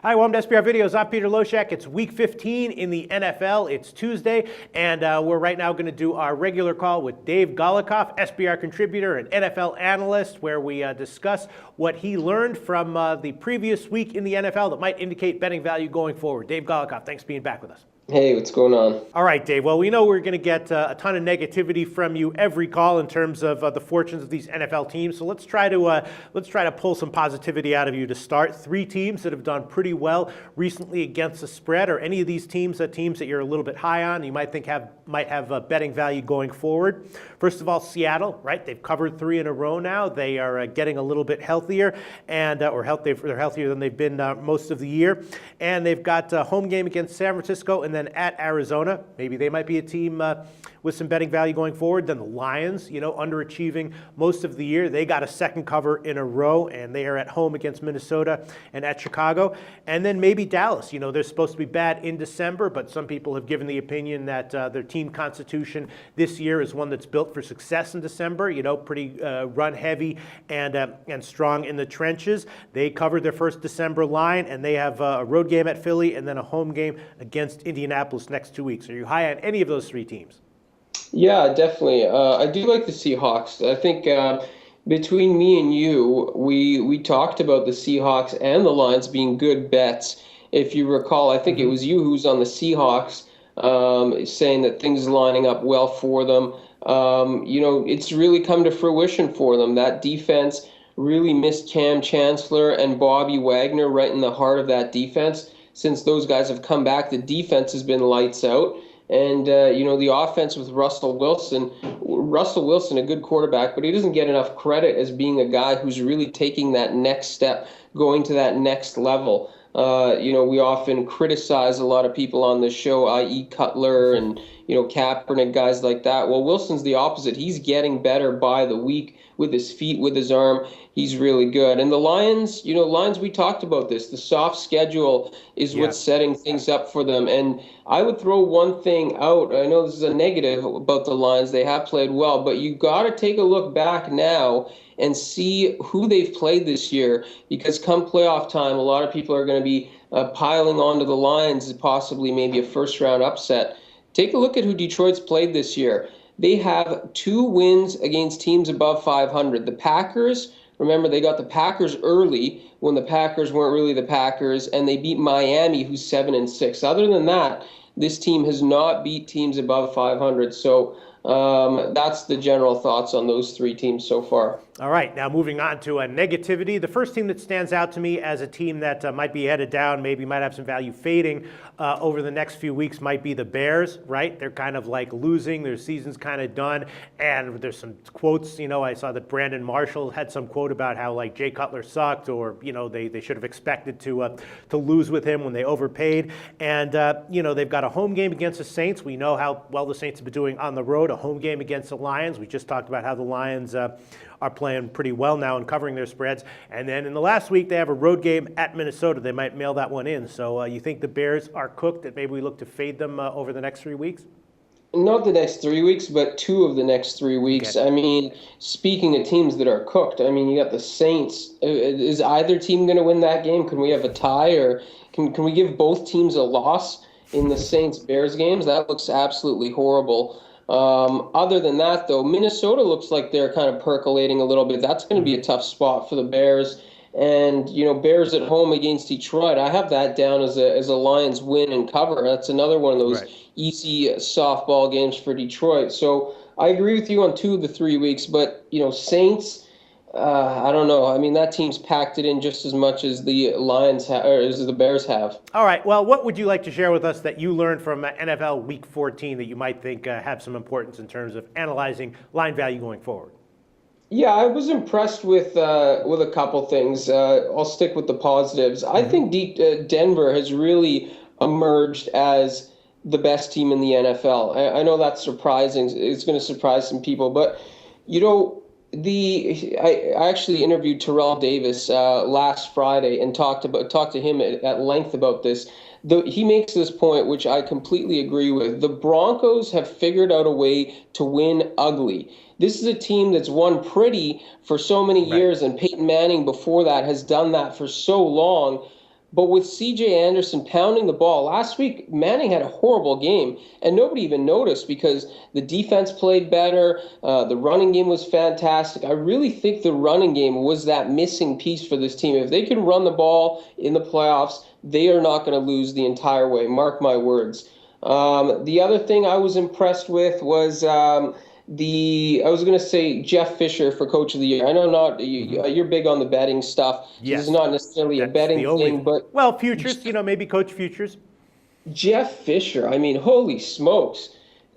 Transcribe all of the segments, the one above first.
Hi, welcome to SBR Videos. I'm Peter Loshak. It's week 15 in the NFL. It's Tuesday, and we're right now going to do our regular call with Dave Golokhov, SBR contributor and NFL analyst, where we discuss what he learned from the previous week in the NFL that might indicate betting value going forward. Dave Golokhov, thanks for being back with us. Hey, what's going on? All right, Dave. Well, we know we're going to get a ton of negativity from you every call in terms of the fortunes of these NFL teams. So let's try to pull some positivity out of you to start. Three teams that have done pretty well recently against the spread. Are any of these teams that you're a little bit high on? You might think might have betting value going forward. First of all, Seattle, right? They've covered 3 in a row now. They are getting a little bit healthier, and they're healthier than they've been most of the year. And they've got a home game against San Francisco, and then at Arizona. Maybe they might be a team with some betting value going forward. Then the Lions, underachieving most of the year. They got a second cover in a row, and they are at home against Minnesota and at Chicago. And then maybe Dallas. They're supposed to be bad in December, but some people have given the opinion that their team constitution this year is one that's built for success in December. Pretty run heavy and strong in the trenches. They covered their first December line, and they have a road game at Philly and then a home game against Indianapolis next 2 weeks. Are you high on any of those three teams? Yeah, definitely. I do like the Seahawks. I think between me and you, we talked about the Seahawks and the Lions being good bets. If you recall, I think it was you who was on the Seahawks saying that things are lining up well for them. It's really come to fruition for them. That defense really missed Cam Chancellor and Bobby Wagner right in the heart of that defense. Since those guys have come back, the defense has been lights out. And, the offense with Russell Wilson, a good quarterback, but he doesn't get enough credit as being a guy who's really taking that next step, going to that next level. We often criticize a lot of people on this show, i.e. Cutler and, Kaepernick, guys like that. Well, Wilson's the opposite. He's getting better by the week with his feet, with his arm. He's really good. And the Lions, we talked about this. The soft schedule is what's setting things up for them. And I would throw one thing out. I know this is a negative about the Lions. They have played well, but you got to take a look back now and see who they've played this year, because come playoff time, a lot of people are going to be piling onto the Lions as possibly maybe a first-round upset. Take a look at who Detroit's played this year. They have 2 wins against teams above 500. The Packers, remember, they got the Packers early when the Packers weren't really the Packers, and they beat Miami, who's 7-6. Other than that, this team has not beat teams above 500. So that's the general thoughts on those 3 teams so far. All right, now moving on to negativity. The first team that stands out to me as a team that might be headed down, maybe might have some value fading over the next few weeks might be the Bears, right? They're kind of like losing. Their season's kind of done. And there's some quotes, I saw that Brandon Marshall had some quote about how like Jay Cutler sucked, or, they should have expected to lose with him when they overpaid. And, they've got a home game against the Saints. We know how well the Saints have been doing on the road, a home game against the Lions. We just talked about how the Lions are playing pretty well now and covering their spreads. And then in the last week, they have a road game at Minnesota. They might mail that one in. So you think the Bears are cooked, that maybe we look to fade them over the next 3 weeks? Not the next 3 weeks, but 2 of the next 3 weeks. Okay. I mean, speaking of teams that are cooked, you got the Saints. Is either team going to win that game? Can we have a tie, or can we give both teams a loss in the Saints-Bears games? That looks absolutely horrible. Other than that, though, Minnesota looks like they're kind of percolating a little bit. That's going to be a tough spot for the Bears. And, Bears at home against Detroit, I have that down as a Lions win and cover. That's another one of those easy softball games for Detroit. So I agree with you on 2 of the 3 weeks. But, Saints, I don't know. That team's packed it in just as much as the Lions or as the Bears have. All right. Well, what would you like to share with us that you learned from NFL Week 14 that you might think have some importance in terms of analyzing line value going forward? Yeah, I was impressed with a couple things. I'll stick with the positives. I think Denver has really emerged as the best team in the NFL. I know that's surprising. It's going to surprise some people, but I actually interviewed Terrell Davis last Friday and talked to him at length about this. He makes this point, which I completely agree with. The Broncos have figured out a way to win ugly. This is a team that's won pretty for so many years, and Peyton Manning before that has done that for so long. But with CJ Anderson pounding the ball, last week Manning had a horrible game, and nobody even noticed because the defense played better. The running game was fantastic. I really think the running game was that missing piece for this team. If they can run the ball in the playoffs, they are not going to lose the entire way. Mark my words. The other thing I was impressed with was I was going to say Jeff Fisher for Coach of the Year. I know you're big on the betting stuff. So Yes. this is not necessarily a betting thing, but well, futures, maybe coach futures. Jeff Fisher, I mean, holy smokes.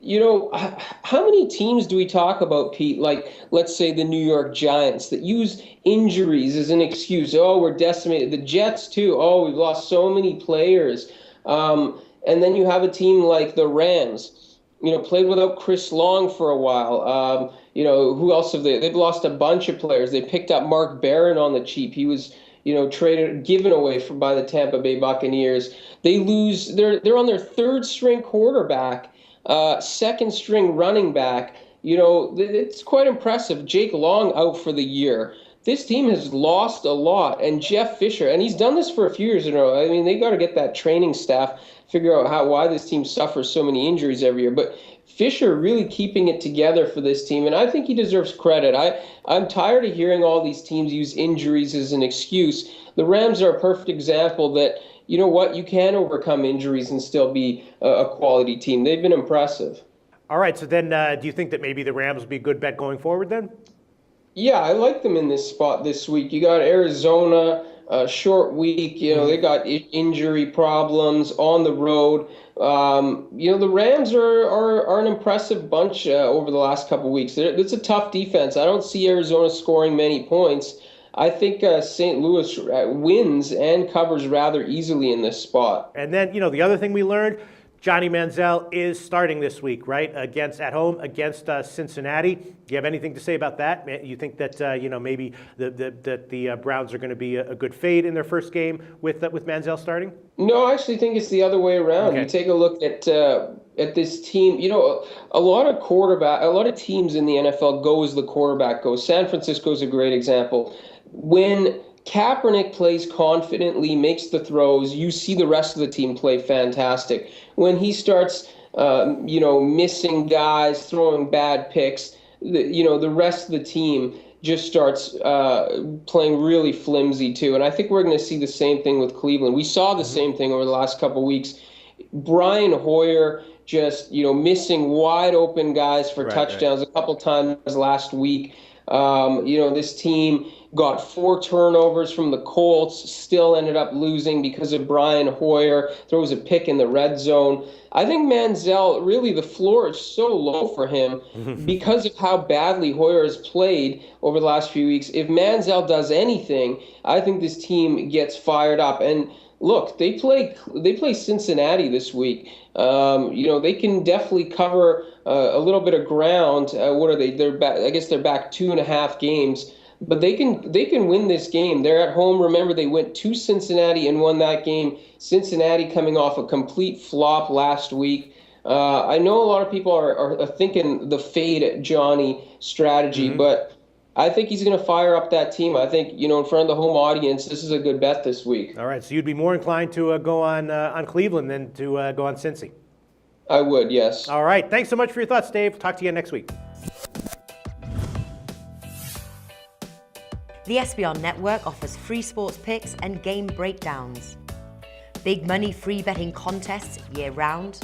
How many teams do we talk about, Pete? Like, let's say the New York Giants that use injuries as an excuse. Oh, we're decimated. The Jets, too. Oh, we've lost so many players. And then you have a team like the Rams, played without Chris Long for a while. Who else have they? They've lost a bunch of players. They picked up Mark Barron on the cheap. He was, given away by the Tampa Bay Buccaneers. They lose. They're on their third string quarterback, second string running back. It's quite impressive. Jake Long out for the year. This team has lost a lot, and Jeff Fisher, and he's done this for a few years in a row. I mean, they got to get that training staff, figure out why this team suffers so many injuries every year. But Fisher really keeping it together for this team, and I think he deserves credit. I'm tired of hearing all these teams use injuries as an excuse. The Rams are a perfect example that, you know what, you can overcome injuries and still be a quality team. They've been impressive. All right, so then do you think that maybe the Rams will be a good bet going forward then? Yeah, I like them in this spot this week. You got Arizona, short week. They got injury problems on the road. The Rams are an impressive bunch over the last couple of weeks. It's a tough defense. I don't see Arizona scoring many points. I think St. Louis wins and covers rather easily in this spot. And then, the other thing we learned, Johnny Manziel is starting this week, right? At home against Cincinnati. Do you have anything to say about that? You think that maybe the Browns are going to be a good fade in their first game with Manziel starting? No, I actually think it's the other way around. Okay. You take a look at this team. A lot of teams in the NFL go as the quarterback goes. San Francisco is a great example. When Kaepernick plays confidently, makes the throws, you see the rest of the team play fantastic. When he starts, missing guys, throwing bad picks, the rest of the team just starts playing really flimsy too. And I think we're going to see the same thing with Cleveland. We saw the same thing over the last couple of weeks. Brian Hoyer just, missing wide open guys for touchdowns a couple times last week. This team got 4 turnovers from the Colts, still ended up losing because of Brian Hoyer. There was a pick in the red zone. I think Manziel, really the floor is so low for him because of how badly Hoyer has played over the last few weeks. If Manziel does anything, I think this team gets fired up. And look, they play Cincinnati this week. They can definitely cover a little bit of ground. What are they? They're back. I guess they're back 2.5 games. But they can win this game. They're at home. Remember, they went to Cincinnati and won that game. Cincinnati coming off a complete flop last week. I know a lot of people are thinking the fade at Johnny strategy, but I think he's going to fire up that team. I think, in front of the home audience, this is a good bet this week. All right, so you'd be more inclined to go on Cleveland than to go on Cincy. I would, yes. All right, thanks so much for your thoughts, Dave. Talk to you next week. The SBR Network offers free sports picks and game breakdowns, big money free betting contests year-round,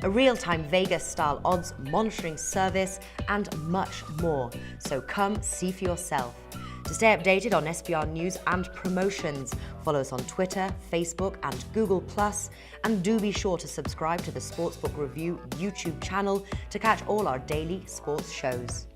a real-time Vegas-style odds monitoring service, and much more. So come see for yourself. To stay updated on SBR news and promotions, follow us on Twitter, Facebook, and Google+, and do be sure to subscribe to the Sportsbook Review YouTube channel to catch all our daily sports shows.